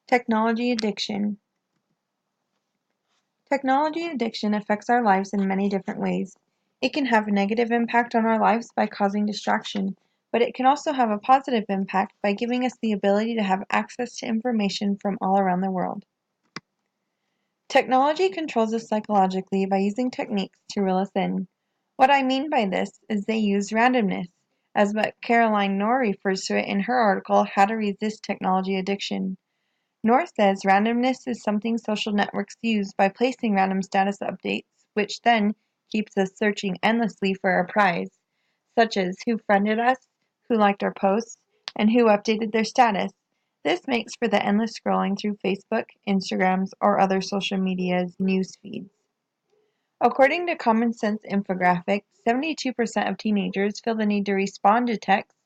Technology addiction. Technology addiction affects our lives in many different ways. It can have a negative impact on our lives by causing distraction, but it can also have a positive impact by giving us the ability to have access to information from all around the world. Technology controls us psychologically by using techniques to reel us in. What I mean by this is they use randomness, as what Caroline Knorr refers to it in her article, How to Resist Technology Addiction. Knorr says randomness is something social networks use by placing random status updates, which then keeps us searching endlessly for our prize, such as who friended us, who liked our posts, and who updated their status. This makes for the endless scrolling through Facebook, Instagrams, or other social media's news feeds. According to Common Sense Infographic, 72% of teenagers feel the need to respond to texts,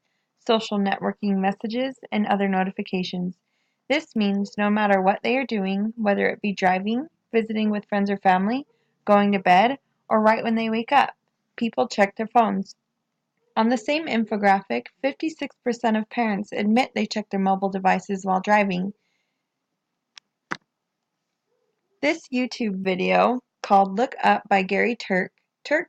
social networking messages, and other notifications. This means no matter what they are doing, whether it be driving, visiting with friends or family, going to bed, or right when they wake up, people check their phones. On the same infographic, 56% of parents admit they check their mobile devices while driving. This YouTube video, called Look Up by Gary Turk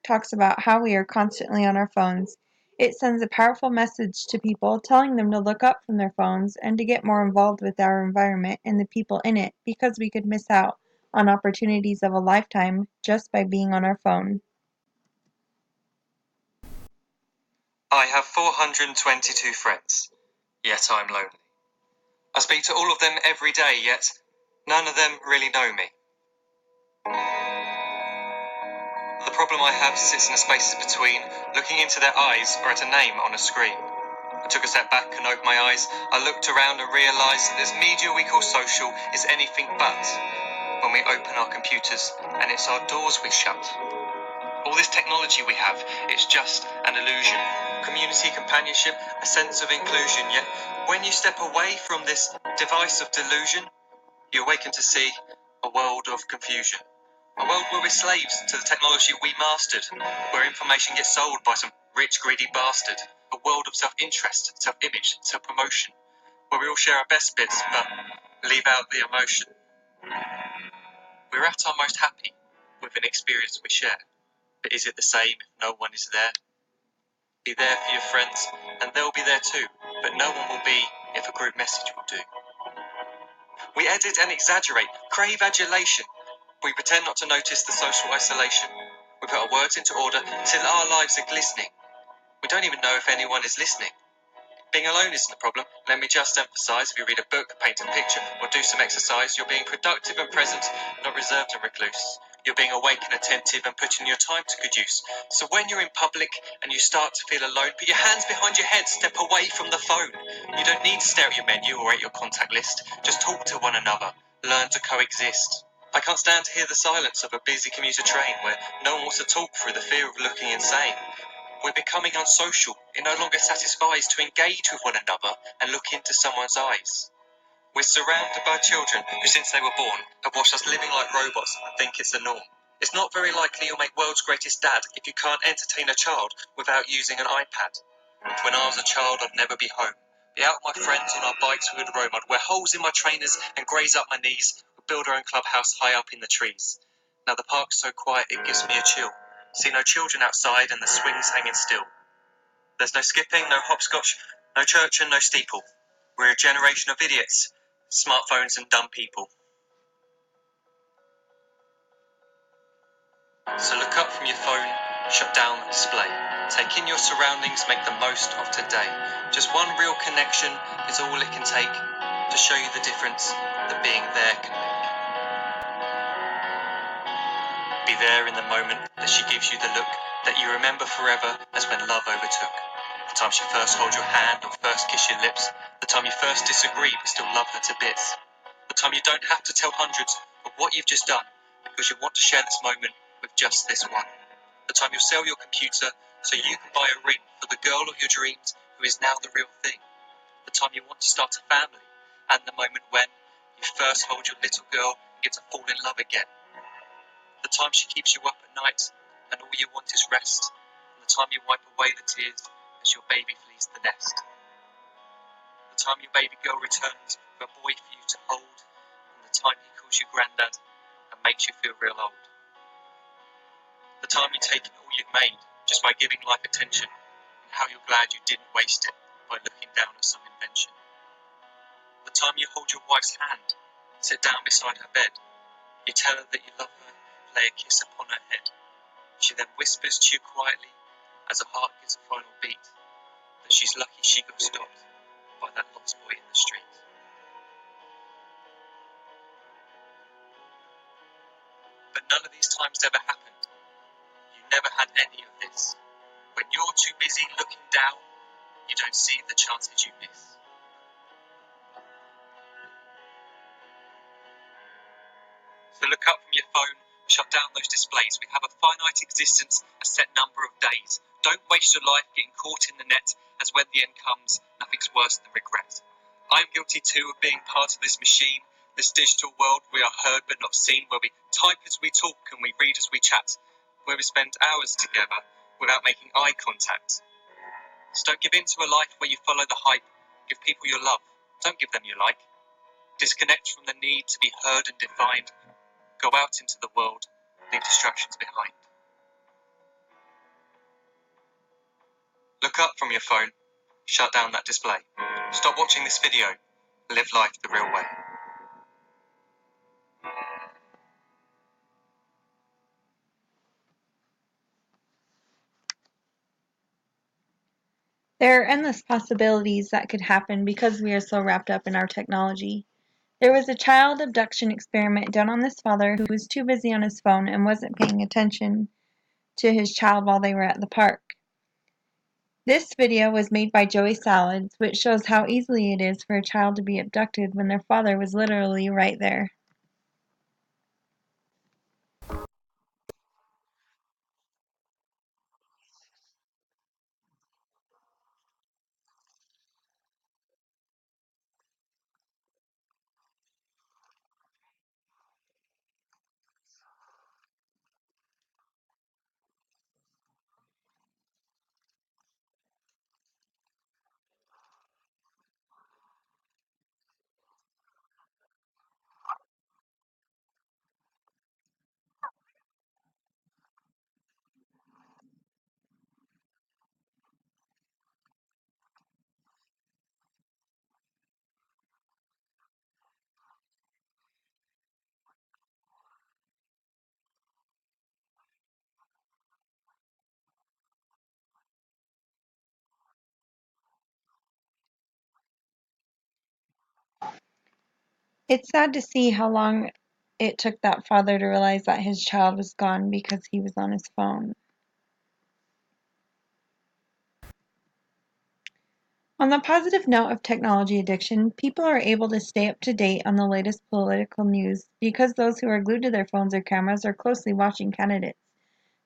talks about how we are constantly on our phones. It sends a powerful message to people telling them to look up from their phones and to get more involved with our environment and the people in it because we could miss out on opportunities of a lifetime just by being on our phone. I have 422 friends, yet I'm lonely. I speak to all of them every day, yet none of them really know me. The problem I have sits in the spaces between looking into their eyes or at a name on a screen. I took a step back and opened my eyes. I looked around and realised that this media we call social is anything but. When we open our computers and it's our doors we shut. All this technology we have, it's just an illusion. Community, companionship, a sense of inclusion. Yet when you step away from this device of delusion, you awaken to see a world of confusion. A world where we're slaves to the technology we mastered, where information gets sold by some rich, greedy bastard. A world of self-interest, self-image, self-promotion, where we all share our best bits but leave out the emotion. We're at our most happy with an experience we share. But is it the same if no one is there? Be there for your friends, and they'll be there too, but no one will be if a group message will do. We edit and exaggerate, crave adulation. We pretend not to notice the social isolation. We put our words into order till our lives are glistening. We don't even know if anyone is listening. Being alone isn't a problem. Let me just emphasise, if you read a book, paint a picture, or do some exercise, you're being productive and present, not reserved and recluse. You're being awake and attentive and putting your time to good use. So when you're in public and you start to feel alone, put your hands behind your head, step away from the phone. You don't need to stare at your menu or at your contact list. Just talk to one another. Learn to coexist. I can't stand to hear the silence of a busy commuter train where no one wants to talk through the fear of looking insane. We're becoming unsocial. It no longer satisfies to engage with one another and look into someone's eyes. We're surrounded by children who, since they were born, have watched us living like robots and think it's the norm. It's not very likely you'll make world's greatest dad if you can't entertain a child without using an iPad. When I was a child, I'd never be home. Be out with my friends on our bikes, we would roam. I'd wear holes in my trainers and graze up my knees. We'd build our own clubhouse high up in the trees. Now the park's so quiet it gives me a chill. See no children outside and the swings hanging still. There's no skipping, no hopscotch, no church and no steeple. We're a generation of idiots, smartphones and dumb people. So look up from your phone, shut down the display. Take in your surroundings, make the most of today. Just one real connection is all it can take to show you the difference that being there can make. Be there in the moment that she gives you the look that you remember forever as when love overtook. The time she first holds your hand or first kiss your lips. The time you first disagree but still love her to bits. The time you don't have to tell hundreds of what you've just done because you want to share this moment with just this one. The time you'll sell your computer so you can buy a ring for the girl of your dreams who is now the real thing. The time you want to start a family, and the moment when you first hold your little girl and get to fall in love again. The time she keeps you up at night and all you want is rest. And the time you wipe away the tears as your baby flees the nest. The time your baby girl returns with a boy for you to hold calls you granddad and makes you feel real old. The time you take in all you've made just by giving life attention, and how you're glad you didn't waste it by looking down at some invention. The time you hold your wife's hand, sit down beside her bed, you tell her that you love her, lay a kiss upon her head. She then whispers to you quietly, as her heart gives a final beat, that she's lucky she got stopped by that lost boy in the street. But none of these times ever happened. You never had any of this. When you're too busy looking down, you don't see the chances you miss. So look up from your phone, shut down those displays. We have a finite existence, a set number of days. Don't waste your life getting caught in the net, as when the end comes, nothing's worse than regret. I'm guilty too of being part of this machine, this digital world we are heard but not seen, where we type as we talk and we read as we chat, where we spend hours together without making eye contact. So don't give in to a life where you follow the hype. Give people your love, don't give them your like. Disconnect from the need to be heard and defined. Go out into the world, leave distractions behind. Look up from your phone, shut down that display. Stop watching this video, live life the real way. There are endless possibilities that could happen because we are so wrapped up in our technology. There was a child abduction experiment done on this father who was too busy on his phone and wasn't paying attention to his child while they were at the park. This video was made by Joey Salads, which shows how easily it is for a child to be abducted when their father was literally right there. It's sad to see how long it took that father to realize that his child was gone because he was on his phone. On the positive note of technology addiction, people are able to stay up to date on the latest political news because those who are glued to their phones or cameras are closely watching candidates,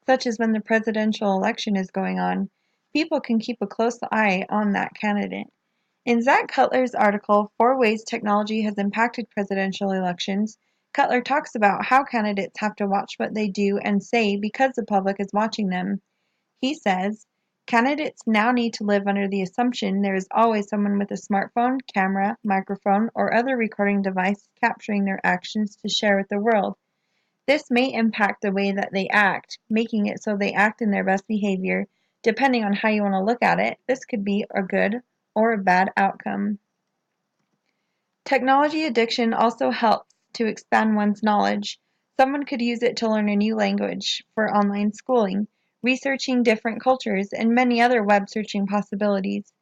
such as when the presidential election is going on. People can keep a close eye on that candidate. In Zach Cutler's article, Four Ways Technology Has Impacted Presidential Elections, Cutler talks about how candidates have to watch what they do and say because the public is watching them. He says, candidates now need to live under the assumption there is always someone with a smartphone, camera, microphone, or other recording device capturing their actions to share with the world. This may impact the way that they act, making it so they act in their best behavior. Depending on how you want to look at it, this could be a good or a bad outcome. Technology addiction also helps to expand one's knowledge. Someone could use it to learn a new language for online schooling, researching different cultures, and many other web searching possibilities.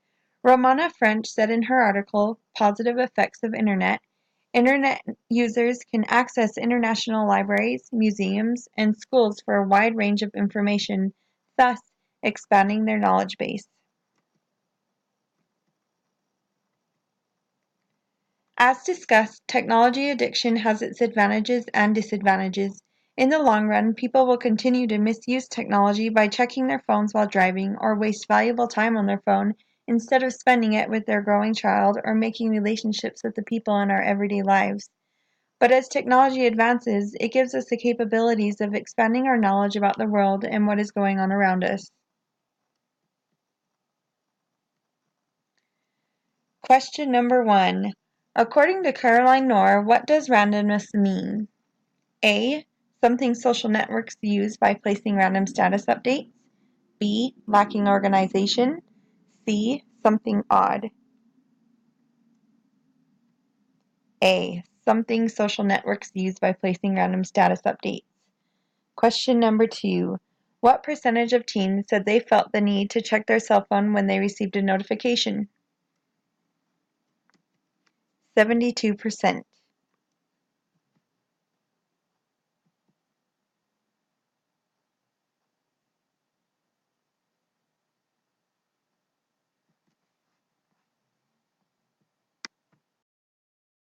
Romana French said in her article, Positive Effects of Internet users can access international libraries, museums, and schools for a wide range of information, thus expanding their knowledge base. As discussed, technology addiction has its advantages and disadvantages. In the long run, people will continue to misuse technology by checking their phones while driving or waste valuable time on their phone instead of spending it with their growing child or making relationships with the people in our everyday lives. But as technology advances, it gives us the capabilities of expanding our knowledge about the world and what is going on around us. Question number 1. According to Caroline Knorr, what does randomness mean? A. Something social networks use by placing random status updates. B. Lacking organization. C. Something odd. A. Something social networks use by placing random status updates. Question number 2. What percentage of teens said they felt the need to check their cell phone when they received a notification? 72%.